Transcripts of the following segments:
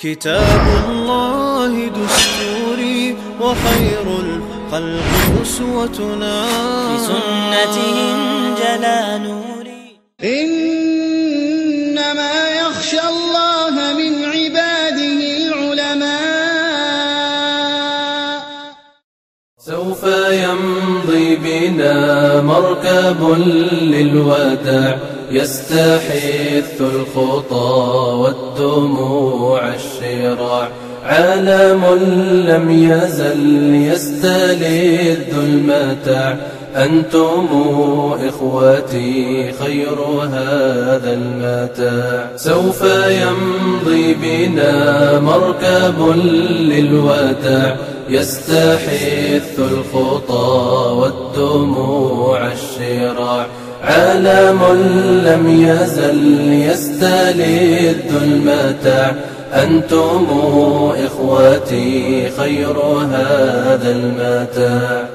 كتاب الله دستوري وخير الخلق أسوتنا، في سنته انجلى نوري. إنما يخشى الله من عباده العلماء. سوف يمضي بنا مركب للوداع، يستحث الخطى والدموع الشراع، عالم لم يزل يستلذ المتاع، أنتم إخوتي خير هذا المتاع. سوف يمضي بنا مركب للوداع، يستحث الخطى والدموع الشراع، عالم لم يزل يستلذ المتاع، أنتم إخوتي خير هذا المتاع.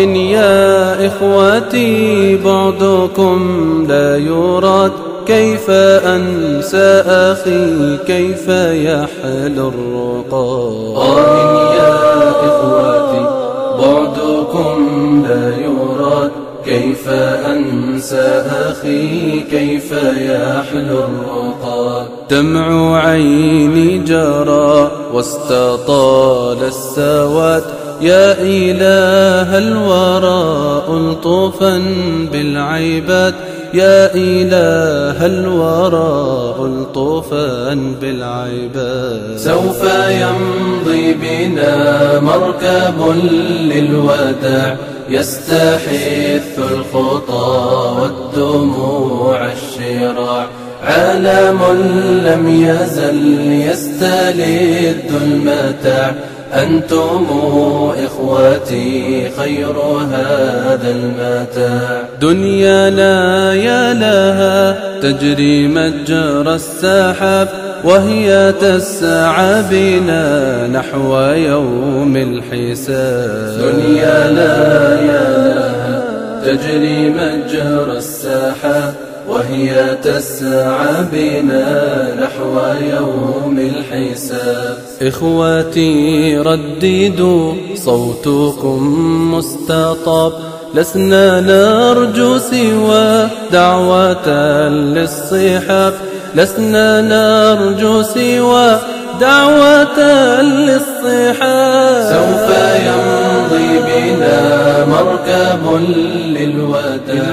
يا إخوتي بعدكم لا يراد، كيف أنسى أخي كيف يحلو الرقاد. يا إخوتي بعدكم لا يراد، كيف أنسى أخي كيف يحلو الرقاد. دمع عيني جرى واستطال السواد، يا إله الورى ألطفا بالعباد، يا إله الورى ألطفا بالعباد. سوف يمضي بنا مركب للوداع، يستحث الخطى والدموع الشراع، عالم لم يزل يستلذ المتاع، أنتم إخوتي خير هذا المتاع. دنيانا يا لها تجري مجرى السحاب، وهي تسعى بنا نحو يوم الحساب. دنيانا يا لها تجري مجرى السحاب، وهي تسعى بنا نحو يوم الحساب. إخواتي رددوا صوتكم مستطاب، لسنا نرجو سوى دعوة للصحاب، لسنا نرجو سوى دعوة للصحاب. سوف يمضي بنا مركب للوداع،